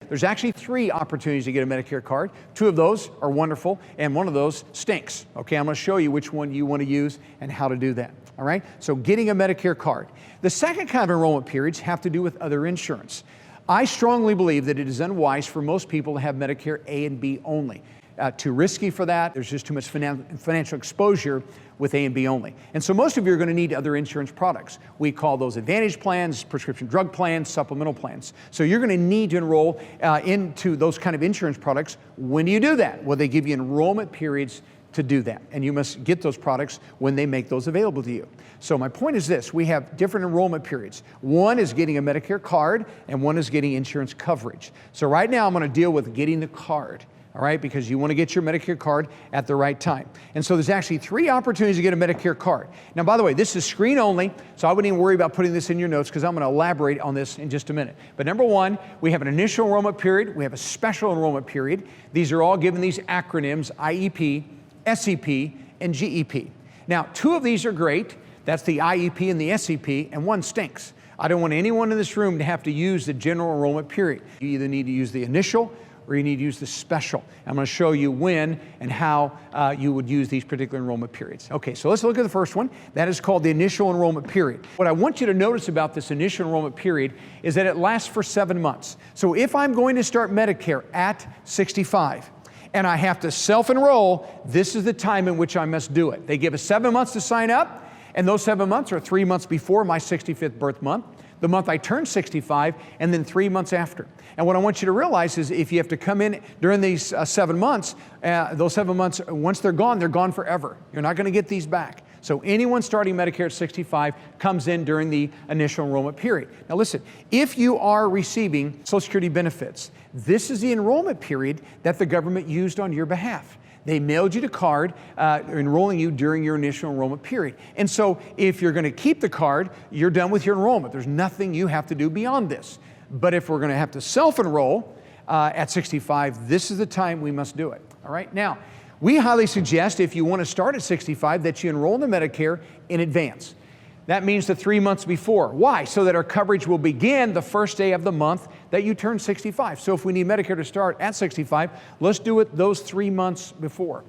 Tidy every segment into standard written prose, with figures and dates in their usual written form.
there's actually 3 opportunities to get a Medicare card. 2 of those are wonderful, and 1 of those stinks. Okay, I'm going to show you which one you want to use and how to do that. All right, so getting a Medicare card. The second kind of enrollment periods have to do with other insurance. I strongly believe that it is unwise for most people to have Medicare A and B only. Too risky for that. There's just too much financial exposure with A and B only. And so most of you are going to need other insurance products. We call those advantage plans, prescription drug plans, supplemental plans. So you're going to need to enroll into those kind of insurance products. When do you do that? Well, they give you enrollment periods to do that. And you must get those products when they make those available to you. So my point is this, we have different enrollment periods. One is getting a Medicare card, and one is getting insurance coverage. So right now I'm going to deal with getting the card. All right, because you want to get your Medicare card at the right time. And so there's actually 3 opportunities to get a Medicare card. Now, by the way, this is screen only, so I wouldn't even worry about putting this in your notes because I'm going to elaborate on this in just a minute. But number 1, we have an initial enrollment period. We have a special enrollment period. These are all given these acronyms, IEP, SEP, and GEP. Now, 2 of these are great. That's the IEP and the SEP, and 1 stinks. I don't want anyone in this room to have to use the general enrollment period. You either need to use the initial or you need to use the special. I'm going to show you when and how you would use these particular enrollment periods. Okay, so let's look at the first one. That is called the initial enrollment period. What I want you to notice about this initial enrollment period is that it lasts for 7 months. So if I'm going to start Medicare at 65, and I have to self-enroll, this is the time in which I must do it. They give us 7 months to sign up, and those 7 months are 3 months before my 65th birth month, the month I turn 65, and then 3 months after. And what I want you to realize is if you have to come in during these 7 months, those 7 months, once they're gone forever. You're not going to get these back. So anyone starting Medicare at 65 comes in during the initial enrollment period. Now listen, if you are receiving Social Security benefits, this is the enrollment period that the government used on your behalf. They mailed you the card, enrolling you during your initial enrollment period. And so if you're going to keep the card, you're done with your enrollment. There's nothing you have to do beyond this. But if we're going to have to self-enroll at 65, this is the time we must do it. All right? Now, we highly suggest if you want to start at 65 that you enroll in the Medicare in advance. That means the 3 months before. Why? So that our coverage will begin the first day of the month that you turn 65. So if we need Medicare to start at 65, let's do it those 3 months before.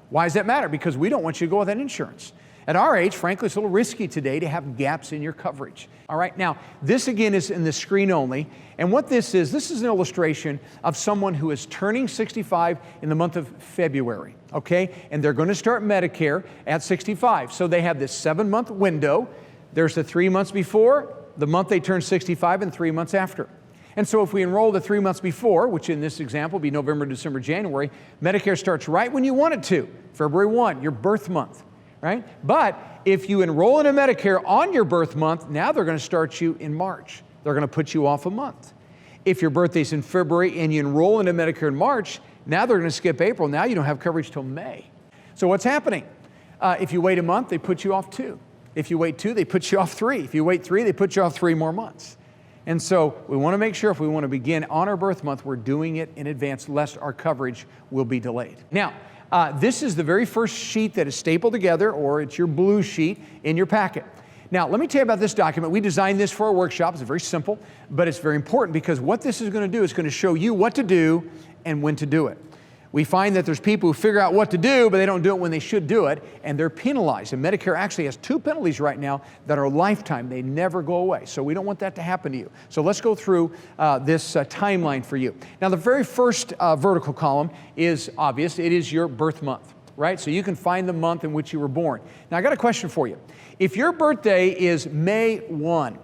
Why does that matter? Because we don't want you to go without insurance. At our age, frankly, it's a little risky today to have gaps in your coverage. All right, now, this again is in the screen only. And what this is an illustration of someone who is turning 65 in the month of February, okay? And they're going to start Medicare at 65. So they have this 7-month window. There's the 3 months before, the month they turn 65, and 3 months after. And so if we enroll the 3 months before, which in this example would be November, December, January, Medicare starts right when you want it to, February 1, your birth month. Right? But if you enroll in a Medicare on your birth month, now they're going to start you in March. They're going to put you off a month. If your birthday's in February and you enroll in a Medicare in March, now they're going to skip April. Now you don't have coverage till May. So what's happening? If you wait a month, they put you off 2. If you wait 2, they put you off 3. If you wait 3, they put you off 3 more months. And so we want to make sure if we want to begin on our birth month, we're doing it in advance, lest our coverage will be delayed. Now, this is the very first sheet that is stapled together, or it's your blue sheet in your packet. Now, let me tell you about this document. We designed this for our workshop. It's very simple, but it's very important because what this is going to do is going to show you what to do and when to do it. We find that there's people who figure out what to do, but they don't do it when they should do it, and they're penalized. And Medicare actually has 2 penalties right now that are lifetime. They never go away. So we don't want that to happen to you. So let's go through this timeline for you. Now, the very first vertical column is obvious. It is your birth month, right? So you can find the month in which you were born. Now, I got a question for you. If your birthday is May 1,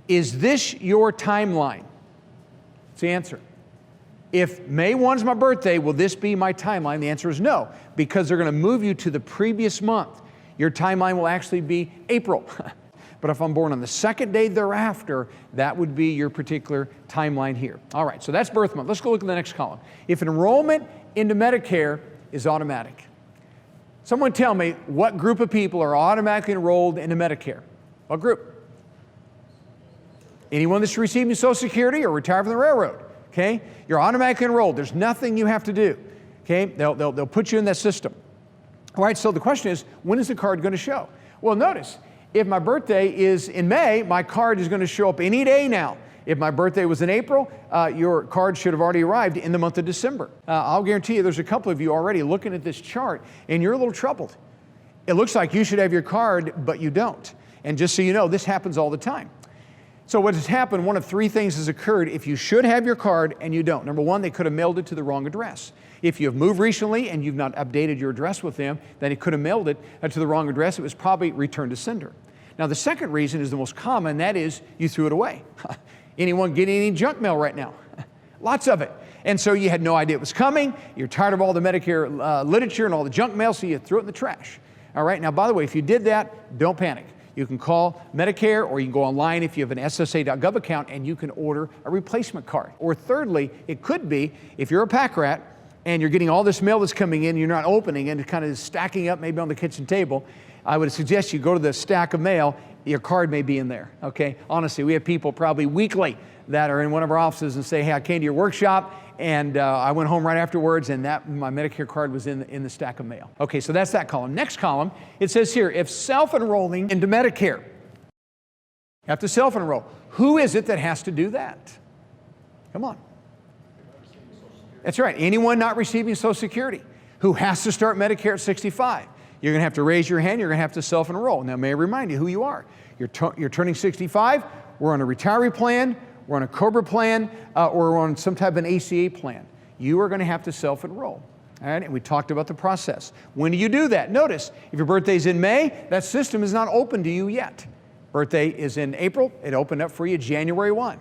is this your timeline? It's the answer. If May 1 is my birthday, will this be my timeline? The answer is no, because they're going to move you to the previous month. Your timeline will actually be April. But if I'm born on the 2nd day thereafter, that would be your particular timeline here. All right, so that's birth month. Let's go look at the next column. If enrollment into Medicare is automatic, someone tell me what group of people are automatically enrolled into Medicare? What group? Anyone that's receiving Social Security or retired from the railroad. Okay, you're automatically enrolled. There's nothing you have to do. Okay, they'll put you in that system. All right, so the question is, when is the card going to show? Well, notice, if my birthday is in May, my card is going to show up any day now. If my birthday was in April, your card should have already arrived in the month of December. I'll guarantee you there's a couple of you already looking at this chart and you're a little troubled. It looks like you should have your card, but you don't. And just so you know, this happens all the time. So what has happened, one of three things has occurred if you should have your card and you don't. Number one, they could have mailed it to the wrong address. If you have moved recently and you've not updated your address with them, then it could have mailed it to the wrong address. It was probably returned to sender. Now the second reason is the most common, that is you threw it away. Anyone getting any junk mail right now? Lots of it. And so you had no idea it was coming. You're tired of all the Medicare literature and all the junk mail, so you threw it in the trash. All right, now by the way, if you did that, don't panic. You can call Medicare or you can go online if you have an ssa.gov account and you can order a replacement card. Or thirdly, it could be if you're a pack rat and you're getting all this mail that's coming in and you're not opening and it kind of stacking up maybe on the kitchen table, I would suggest you go to the stack of mail, your card may be in there, okay? Honestly, we have people probably weekly that are in one of our offices and say, hey, I came to your workshop and I went home right afterwards and my Medicare card was in the stack of mail. Okay, so that's that column. Next column, it says here, if self-enrolling into Medicare, you have to self-enroll. Who is it that has to do that? Come on. That's right, anyone not receiving Social Security who has to start Medicare at 65. You're gonna have to raise your hand, you're gonna have to self-enroll. Now, may I remind you who you are. You're turning 65, we're on a retiree plan, we're on a COBRA plan, or we're on some type of an ACA plan. You are gonna have to self-enroll. All right, and we talked about the process. When do you do that? Notice, if your birthday's in May, that system is not open to you yet. Birthday is in April, it opened up for you January 1.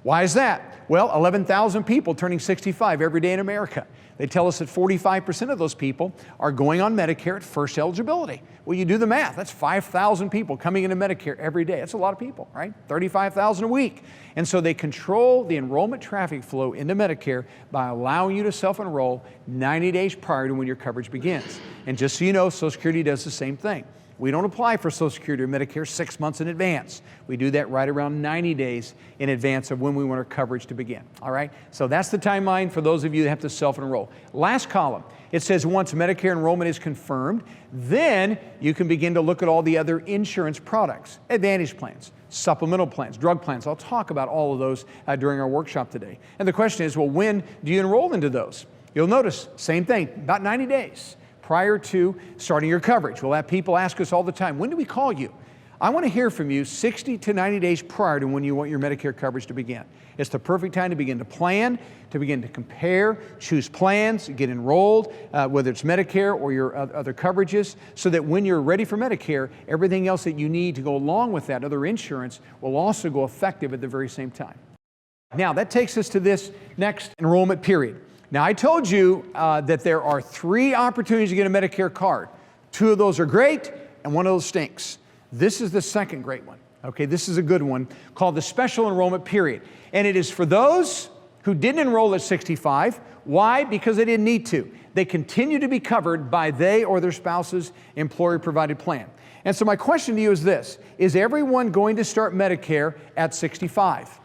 Why is that? Well, 11,000 people turning 65 every day in America. They tell us that 45% of those people are going on Medicare at first eligibility. Well, you do the math. That's 5,000 people coming into Medicare every day. That's a lot of people, right? 35,000 a week. And so they control the enrollment traffic flow into Medicare by allowing you to self-enroll 90 days prior to when your coverage begins. And just so you know, Social Security does the same thing. We don't apply for Social Security or Medicare 6 months in advance. We do that right around 90 days in advance of when we want our coverage to begin, all right? So that's the timeline for those of you that have to self-enroll. Last column, it says once Medicare enrollment is confirmed, then you can begin to look at all the other insurance products, Advantage plans, supplemental plans, drug plans. I'll talk about all of those during our workshop today. And the question is, well, when do you enroll into those? You'll notice, same thing, about 90 days. Prior to starting your coverage. We'll have people ask us all the time, when do we call you? I want to hear from you 60 to 90 days prior to when you want your Medicare coverage to begin. It's the perfect time to begin to plan, to begin to compare, choose plans, get enrolled, whether it's Medicare or your other coverages, so that when you're ready for Medicare, everything else that you need to go along with that other insurance will also go effective at the very same time. Now, that takes us to this next enrollment period. Now, I told you that there are 3 opportunities to get a Medicare card. 2 of those are great, and 1 of those stinks. This is the second great one. Okay, this is a good one called the special enrollment period. And it is for those who didn't enroll at 65. Why? Because they didn't need to. They continue to be covered by they or their spouse's employer-provided plan. And so my question to you is this: is everyone going to start Medicare at 65?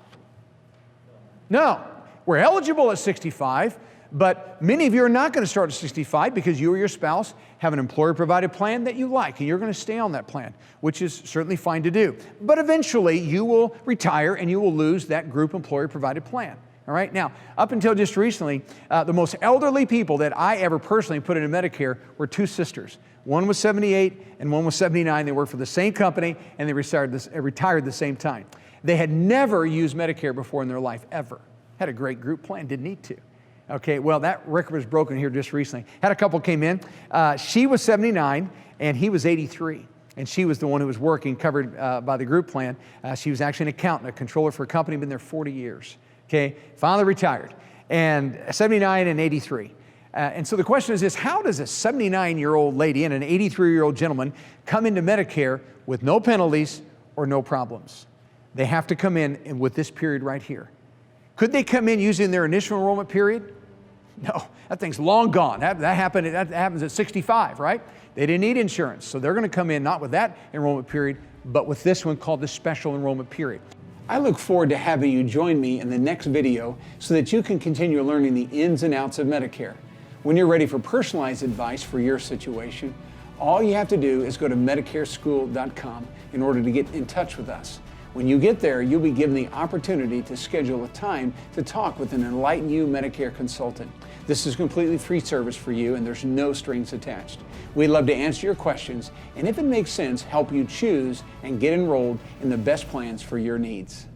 No. We're eligible at 65. But many of you are not going to start at 65 because you or your spouse have an employer-provided plan that you like, and you're going to stay on that plan, which is certainly fine to do. But eventually, you will retire and you will lose that group employer-provided plan. All right? Now, up until just recently, the most elderly people that I ever personally put into Medicare were 2 sisters. One was 78 and one was 79. They worked for the same company and they retired the same time. They had never used Medicare before in their life, ever. Had a great group plan, didn't need to. Okay, well, that record was broken here just recently. Had a couple came in. She was 79 and he was 83. And she was the one who was working, covered by the group plan. She was actually an accountant, a controller for a company, been there 40 years. Okay, finally retired. And 79 and 83. And so the question is this: how does a 79-year-old lady and an 83-year-old gentleman come into Medicare with no penalties or no problems? They have to come in with this period right here. Could they come in using their initial enrollment period? No, that thing's long gone. That happens at 65, right? They didn't need insurance, so they're going to come in not with that enrollment period, but with this one called the special enrollment period. I look forward to having you join me in the next video so that you can continue learning the ins and outs of Medicare. When you're ready for personalized advice for your situation, all you have to do is go to MedicareSchool.com in order to get in touch with us. When you get there, you'll be given the opportunity to schedule a time to talk with an Enlighten You Medicare consultant. This is a completely free service for you and there's no strings attached. We'd love to answer your questions and if it makes sense, help you choose and get enrolled in the best plans for your needs.